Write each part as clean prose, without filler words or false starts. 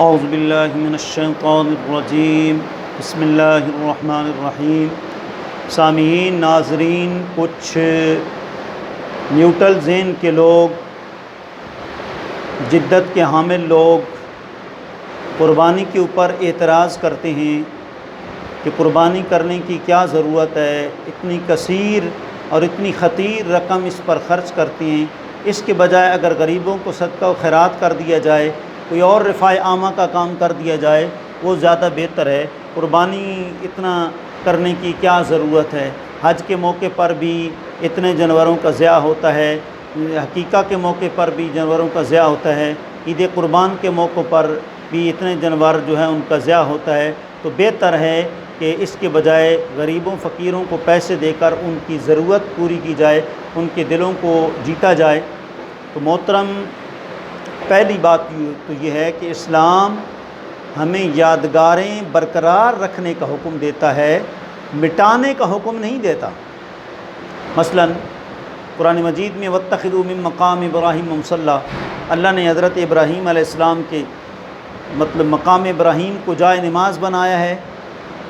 اعوذ باللہ من الشیطان الرجیم بسم اللہ الرحمن الرحیم۔ سامعین، ناظرین، کچھ نیوٹرل ذہن کے لوگ، جدت کے حامل لوگ قربانی کے اوپر اعتراض کرتے ہیں کہ قربانی کرنے کی کیا ضرورت ہے، اتنی کثیر اور اتنی خطیر رقم اس پر خرچ کرتے ہیں، اس کے بجائے اگر غریبوں کو صدقہ و خیرات کر دیا جائے، کوئی اور رفاع عامہ کا کام کر دیا جائے، وہ زیادہ بہتر ہے۔ قربانی اتنا کرنے کی کیا ضرورت ہے؟ حج کے موقع پر بھی اتنے جانوروں کا ضیاع ہوتا ہے، عقیقہ کے موقع پر بھی جانوروں کا ضیاع ہوتا ہے، عید قربان کے موقع پر بھی اتنے جانور جو ہیں ان کا ضیاع ہوتا ہے۔ تو بہتر ہے کہ اس کے بجائے غریبوں فقیروں کو پیسے دے کر ان کی ضرورت پوری کی جائے، ان کے دلوں کو جیتا جائے۔ تو محترم، پہلی بات تو یہ ہے کہ اسلام ہمیں یادگاریں برقرار رکھنے کا حکم دیتا ہے، مٹانے کا حکم نہیں دیتا۔ مثلا قرآن مجید میں وَاتَّخِذُوا مِن مَقَامِ إِبْرَاهِيمَ مُصَلًّى، اللہ نے حضرت ابراہیم علیہ السلام کے مقام ابراہیم کو جائے نماز بنایا ہے۔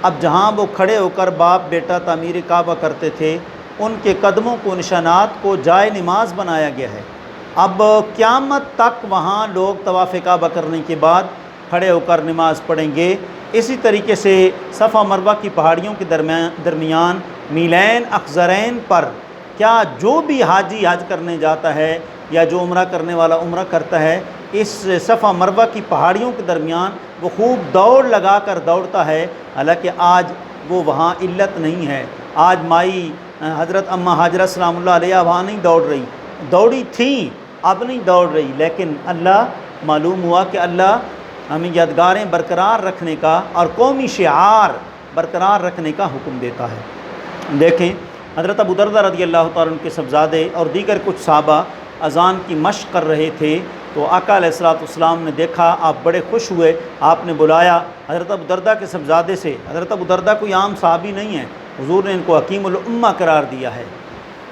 اب جہاں وہ کھڑے ہو کر باپ بیٹا تعمیر کعبہ کرتے تھے، ان کے قدموں کو، نشانات کو جائے نماز بنایا گیا ہے۔ اب قیامت تک وہاں لوگ طواف کعبہ کرنے کے بعد کھڑے ہو کر نماز پڑھیں گے۔ اسی طریقے سے صفا مروہ کی پہاڑیوں کے درمیان میلین اخضرین پر کیا جو بھی حاجی حج کرنے جاتا ہے یا جو عمرہ کرنے والا عمرہ کرتا ہے، اس صفا مروہ کی پہاڑیوں کے درمیان وہ خوب دوڑ لگا کر دوڑتا ہے، حالانکہ آج وہ وہاں علت نہیں ہے۔ آج مائی حضرت اماں حاجرہ سلام اللہ علیہ وہاں نہیں دوڑ رہی، دوڑی تھیں، اب نہیں دوڑ رہی، لیکن اللہ معلوم ہوا کہ اللہ ہمیں یادگاریں برقرار رکھنے کا اور قومی شعار برقرار رکھنے کا حکم دیتا ہے۔ دیکھیں، حضرت ابو دردہ رضی اللہ تعالیٰ عنہ کے صاحبزادے اور دیگر کچھ صحابہ اذان کی مشق کر رہے تھے، تو آقا علیہ السلام نے دیکھا، آپ بڑے خوش ہوئے، آپ نے بلایا حضرت ابو دردہ کے صاحبزادے سے۔ حضرت ابو دردہ کوئی عام صحابی نہیں ہے، حضور نے ان کو حکیم الامہ قرار دیا ہے۔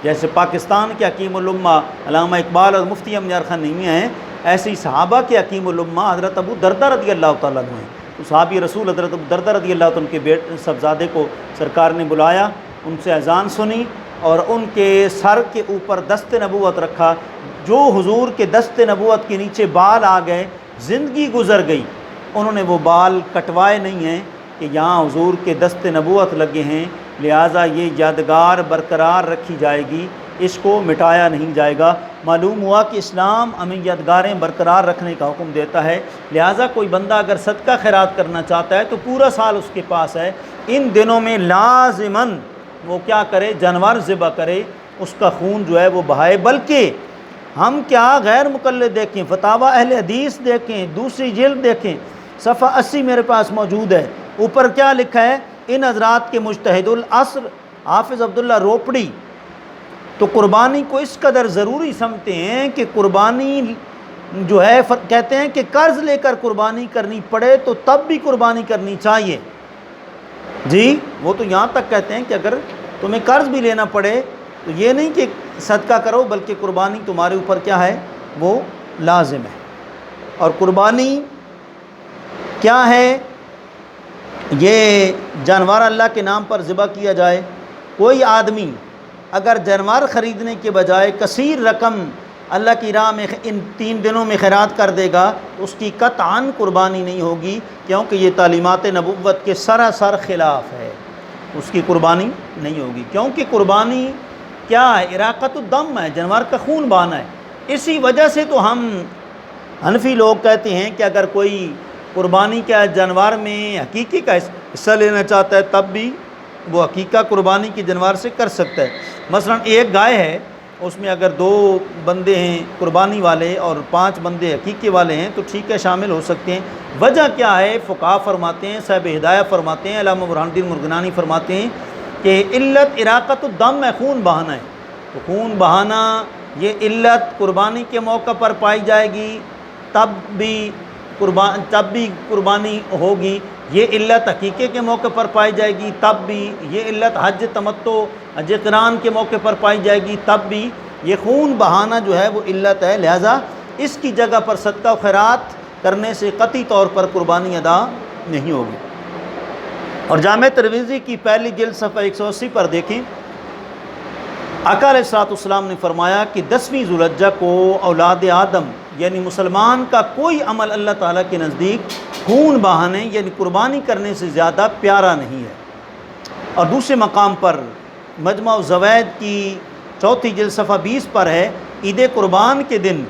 جیسے پاکستان کے حکیم الامہ علامہ اقبال اور مفتی امجد خان نعیمی ہیں، ایسے ہی صحابہ کے حکیم الامہ حضرت ابو دردہ رضی اللہ تعالیٰ عنہ ہیں۔ تو صحابی رسول حضرت ابو دردہ رضی اللہ عنہ کے صاحبزادے کو سرکار نے بلایا، ان سے اذان سنی اور ان کے سر کے اوپر دست نبوت رکھا۔ جو حضور کے دست نبوت کے نیچے بال آ گئے، زندگی گزر گئی، انہوں نے وہ بال کٹوائے نہیں ہیں کہ یہاں حضور کے دست نبوت لگے ہیں، لہٰذا یہ یادگار برقرار رکھی جائے گی، اس کو مٹایا نہیں جائے گا۔ معلوم ہوا کہ اسلام ہمیں یادگاریں برقرار رکھنے کا حکم دیتا ہے، لہٰذا کوئی بندہ اگر صدقہ خیرات کرنا چاہتا ہے تو پورا سال اس کے پاس ہے، ان دنوں میں لازماً وہ کیا کرے، جانور ذبح کرے، اس کا خون جو ہے وہ بہائے۔ بلکہ ہم کیا غیر مقلد دیکھیں، فتاوی اہل حدیث دیکھیں، دوسری جلد دیکھیں، صفحہ 80 میرے پاس موجود ہے، اوپر کیا لکھا ہے، ان حضرات کے مجتہد العصر حافظ عبداللہ روپڑی تو قربانی کو اس قدر ضروری سمجھتے ہیں کہ قربانی جو ہے کہتے ہیں کہ قرض لے کر قربانی کرنی پڑے تو تب بھی قربانی کرنی چاہیے۔ جی، وہ تو یہاں تک کہتے ہیں کہ اگر تمہیں قرض بھی لینا پڑے تو یہ نہیں کہ صدقہ کرو، بلکہ قربانی تمہارے اوپر کیا ہے، وہ لازم ہے۔ اور قربانی کیا ہے؟ یہ جانور اللہ کے نام پر ذبح کیا جائے۔ کوئی آدمی اگر جانور خریدنے کے بجائے کثیر رقم اللہ کی راہ میں ان 3 دنوں میں خیرات کر دے گا تو اس کی قطعاً قربانی نہیں ہوگی، کیونکہ یہ تعلیمات نبوت کے سراسر خلاف ہے، اس کی قربانی نہیں ہوگی۔ کیونکہ قربانی کیا ہے؟ اراقۃ الدم ہے، جانور کا خون بہانا ہے۔ اسی وجہ سے تو ہم حنفی لوگ کہتے ہیں کہ اگر کوئی قربانی کا جانور میں حقیقی کا حصہ لینا چاہتا ہے تب بھی وہ حقیقہ قربانی کے جانور سے کر سکتا ہے۔ مثلا ایک گائے ہے، اس میں اگر 2 بندے ہیں قربانی والے اور 5 بندے حقیقے والے ہیں تو ٹھیک ہے، شامل ہو سکتے ہیں۔ وجہ کیا ہے؟ فقہا فرماتے ہیں، صاحب ہدایہ فرماتے ہیں، علامہ برہان الدین مرغنانی فرماتے ہیں کہ علت اراقۃ الدم ہے، خون بہانا ہے۔ تو خون بہانا یہ علت قربانی کے موقع پر پائی جائے گی تب بھی قربانی ہوگی، یہ علت عقیقے کے موقع پر پائی جائے گی تب بھی، یہ علت حج تمتع حج قران کے موقع پر پائی جائے گی تب بھی، یہ خون بہانا جو ہے وہ علت ہے۔ لہٰذا اس کی جگہ پر صدقہ و خیرات کرنے سے قطعی طور پر قربانی ادا نہیں ہوگی۔ اور جامع ترمذی کی پہلی جلد صفحہ 180 پر دیکھیں، آقا علیہ الصلوۃ والسلام نے فرمایا کہ 10ویں ذو الحجہ کو اولاد آدم یعنی مسلمان کا کوئی عمل اللہ تعالیٰ کے نزدیک خون بہانے یعنی قربانی کرنے سے زیادہ پیارا نہیں ہے۔ اور دوسرے مقام پر مجمع الزوائد کی 4 جلد صفحہ 20 پر ہے، عید قربان کے دن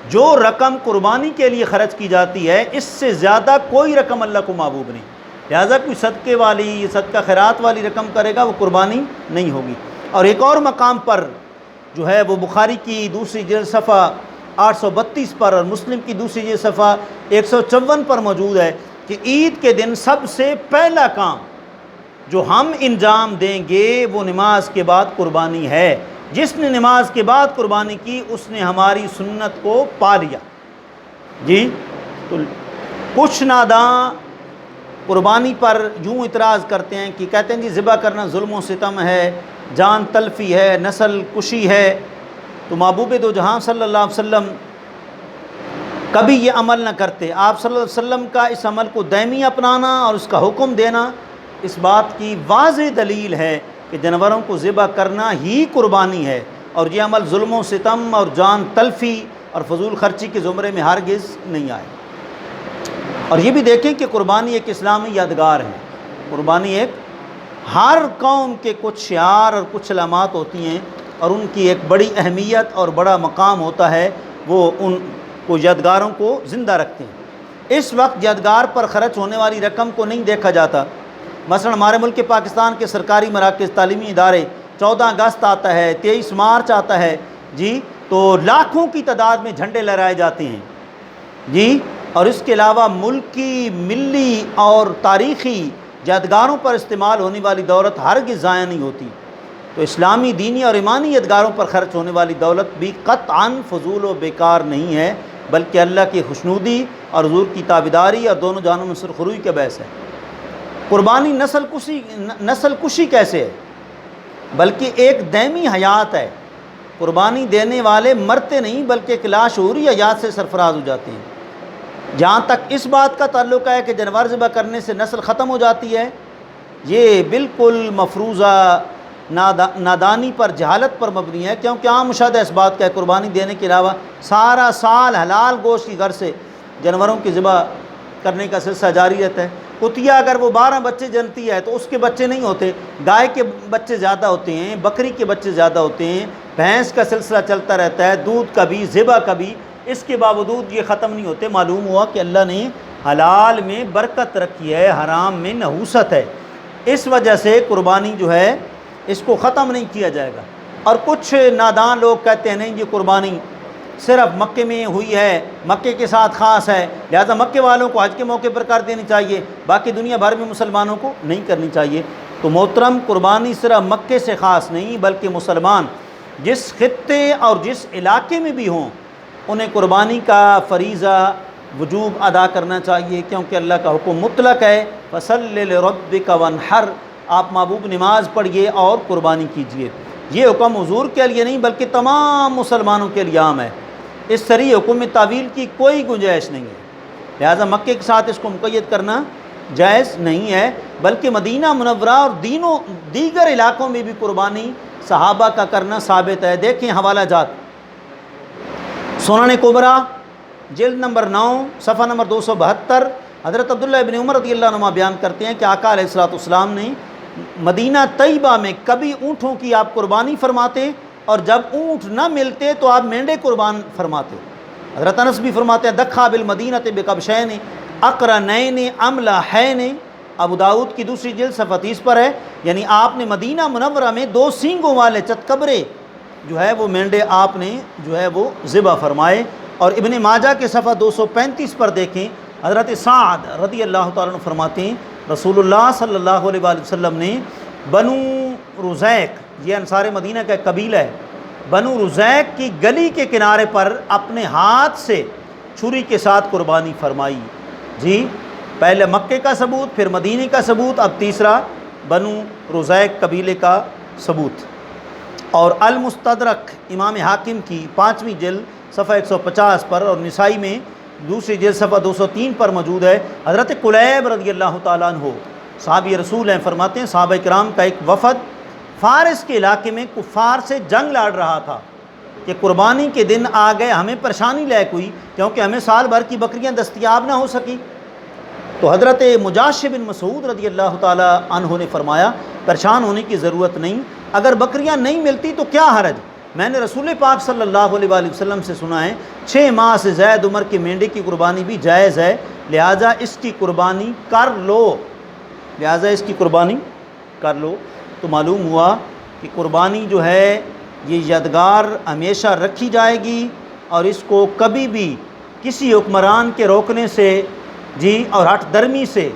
جو رقم قربانی کے لیے خرچ کی جاتی ہے اس سے زیادہ کوئی رقم اللہ کو محبوب نہیں، لہٰذا کوئی صدقے والی صدقہ خیرات والی رقم کرے گا وہ قربانی نہیں ہوگی۔ اور ایک اور مقام پر جو ہے وہ بخاری کی 2 جلد صفحہ 832 پر اور مسلم کی 2 جلد صفحہ 154 پر موجود ہے کہ عید کے دن سب سے پہلا کام جو ہم انجام دیں گے وہ نماز کے بعد قربانی ہے، جس نے نماز کے بعد قربانی کی اس نے ہماری سنت کو پا لیا۔ جی تو کچھ ناداں قربانی پر یوں اعتراض کرتے ہیں کہ کہتے ہیں جی ذبح کرنا ظلم و ستم ہے، جان تلفی ہے، نسل کشی ہے، تو محبوب دو جہاں صلی اللہ علیہ وسلم کبھی یہ عمل نہ کرتے۔ آپ صلی اللہ علیہ وسلم کا اس عمل کو دائمی اپنانا اور اس کا حکم دینا اس بات کی واضح دلیل ہے کہ جانوروں کو ذبح کرنا ہی قربانی ہے، اور یہ عمل ظلم و ستم اور جان تلفی اور فضول خرچی کے زمرے میں ہرگز نہیں آئے۔ اور یہ بھی دیکھیں کہ قربانی ایک اسلامی یادگار ہے، قربانی ایک ہر قوم کے کچھ شعار اور کچھ علامات ہوتی ہیں اور ان کی ایک بڑی اہمیت اور بڑا مقام ہوتا ہے، وہ ان کو یادگاروں کو زندہ رکھتے ہیں۔ اس وقت یادگار پر خرچ ہونے والی رقم کو نہیں دیکھا جاتا۔ مثلا ہمارے ملک پاکستان کے سرکاری مراکز تعلیمی ادارے 14 اگست آتا ہے، 23 مارچ آتا ہے، جی تو لاکھوں کی تعداد میں جھنڈے لہرائے جاتے ہیں، جی اور اس کے علاوہ ملکی، ملی اور تاریخی یادگاروں پر استعمال ہونے والی دولت ہرگز ضائع نہیں ہوتی۔ تو اسلامی، دینی اور ایمانی یادگاروں پر خرچ ہونے والی دولت بھی قطعاً فضول و بیکار نہیں ہے، بلکہ اللہ کی خوشنودی اور حضور کی تابعداری اور دونوں جانوں میں سرخروئی کا باعث ہے۔ قربانی نسل کشی کیسے ہے؟ بلکہ ایک دائمی حیات ہے۔ قربانی دینے والے مرتے نہیں بلکہ ایک لاشعوری حیات سے سرفراز ہو جاتے ہیں۔ جہاں تک اس بات کا تعلق ہے کہ جانور ذبح کرنے سے نسل ختم ہو جاتی ہے، یہ بالکل مفروضہ نادانی پر، جہالت پر مبنی ہے، کیونکہ عام مشاہدہ اس بات کا ہے قربانی دینے کے علاوہ سارا سال حلال گوشت کی غرض سے جانوروں کی ذبح کرنے کا سلسلہ جاری رہتا ہے۔ کتیا اگر وہ 12 بچے جنتی ہے تو اس کے بچے نہیں ہوتے، گائے کے بچے زیادہ ہوتے ہیں، بکری کے بچے زیادہ ہوتے ہیں، بھینس کا سلسلہ چلتا رہتا ہے، دودھ کا بھی، ذبح کا بھی، اس کے باوجود یہ ختم نہیں ہوتے۔ معلوم ہوا کہ اللہ نے حلال میں برکت رکھی ہے، حرام میں نحوست ہے، اس وجہ سے قربانی جو ہے اس کو ختم نہیں کیا جائے گا۔ اور کچھ نادان لوگ کہتے ہیں نہیں یہ قربانی صرف مکے میں ہوئی ہے، مکے کے ساتھ خاص ہے، لہذا مکے والوں کو حج کے موقع پر کر دینی چاہیے، باقی دنیا بھر میں مسلمانوں کو نہیں کرنی چاہیے۔ تو محترم، قربانی صرف مکے سے خاص نہیں بلکہ مسلمان جس خطے اور جس علاقے میں بھی ہوں انہیں قربانی کا فریضہ وجوب ادا کرنا چاہیے، کیونکہ اللہ کا حکم مطلق ہے، فَصَلِّ لِرَبِّكَ وَانْحَرْ، آپ محبوب نماز پڑھیے اور قربانی کیجیے۔ یہ حکم حضور کے لیے نہیں بلکہ تمام مسلمانوں کے لیے عام ہے، اس صریح حکم میں تعویل کی کوئی گنجائش نہیں ہے، لہذا مکے کے ساتھ اس کو مقید کرنا جائز نہیں ہے، بلکہ مدینہ منورہ اور دیگر علاقوں میں بھی قربانی صحابہ کا کرنا ثابت ہے۔ دیکھیں حوالہ جات، سنن کبریٰ جلد نمبر 9 صفحہ نمبر 272، حضرت عبداللہ ابن عمر رضی اللہ عنہ بیان کرتے ہیں کہ آقا علیہ الصلوۃ والسلام نے مدینہ طیبہ میں کبھی اونٹوں کی آپ قربانی فرماتے اور جب اونٹ نہ ملتے تو آپ مینڈے قربان فرماتے۔ حضرت انس بھی فرماتے ہیں دخا بالمدینۃ بکبشین اقرنین املحین، ابو داؤد کی 2 جلد صفحہ 30 پر ہے، یعنی آپ نے مدینہ منورہ میں 2 سینگوں والے چتکبرے جو ہے وہ مینڈے آپ نے جو ہے وہ ذبح فرمائے۔ اور ابن ماجہ کے صفحہ 235 پر دیکھیں، حضرت سعد رضی اللہ تعالیٰ عنہ فرماتے ہیں رسول اللہ صلی اللہ علیہ وآلہ وسلم نے بنو رزیق، یہ انصار مدینہ کا ایک قبیلہ ہے، بنو رزیق کی گلی کے کنارے پر اپنے ہاتھ سے چھری کے ساتھ قربانی فرمائی۔ جی پہلے مکے کا ثبوت، پھر مدینے کا ثبوت، اب تیسرا بنو رزیق قبیلے کا ثبوت۔ اور المستدرک امام حاکم کی 5ویں جلد صفحہ 150 پر اور نسائی میں دوسری جلد صفحہ 203 پر موجود ہے۔ حضرت کلیب رضی اللہ تعالیٰ عنہ صحابی رسول ہیں، فرماتے ہیں صحابہ کرام کا ایک وفد فارس کے علاقے میں کفار سے جنگ لڑ رہا تھا کہ قربانی کے دن آ گئے، ہمیں پریشانی لاحق ہوئی کیونکہ ہمیں سال بھر کی بکریاں دستیاب نہ ہو سکی۔ تو حضرت مجاشع بن مسعود رضی اللہ تعالیٰ عنہ نے فرمایا پریشان ہونے کی ضرورت نہیں، اگر بکریاں نہیں ملتی تو کیا حرج، میں نے رسول پاک صلی اللہ علیہ وآلہ وسلم سے سنا ہے 6 ماہ سے زائد عمر کے مینڈے کی قربانی بھی جائز ہے، لہٰذا اس کی قربانی کر لو، لہٰذا اس کی قربانی کر لو۔ تو معلوم ہوا کہ قربانی جو ہے یہ یادگار ہمیشہ رکھی جائے گی، اور اس کو کبھی بھی کسی حکمران کے روکنے سے اور ہٹ درمی سے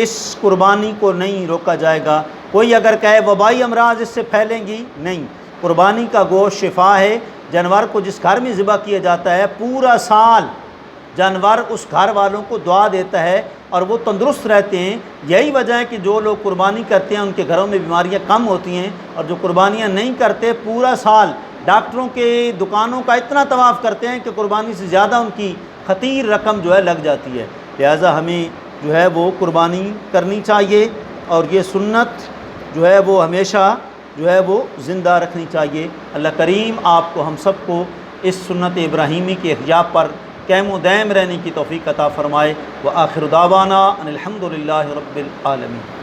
اس قربانی کو نہیں روکا جائے گا۔ کوئی اگر کہے وبائی امراض اس سے پھیلیں گی، نہیں، قربانی کا گوشت شفا ہے۔ جانور کو جس گھر میں ذبح کیا جاتا ہے پورا سال جانور اس گھر والوں کو دعا دیتا ہے اور وہ تندرست رہتے ہیں۔ یہی وجہ ہے کہ جو لوگ قربانی کرتے ہیں ان کے گھروں میں بیماریاں کم ہوتی ہیں، اور جو قربانیاں نہیں کرتے پورا سال ڈاکٹروں کے دکانوں کا اتنا طواف کرتے ہیں کہ قربانی سے زیادہ ان کی خطیر رقم جو ہے لگ جاتی ہے۔ لہٰذا ہمیں جو ہے وہ قربانی کرنی چاہیے، اور یہ سنت جو ہے وہ ہمیشہ جو ہے وہ زندہ رکھنی چاہیے۔ اللہ کریم آپ کو ہم سب کو اس سنت ابراہیمی کے احیاء پر قائم و دائم رہنے کی توفیق عطا فرمائے۔ وآخر دعوانا ان الحمد للہ رب العالمین۔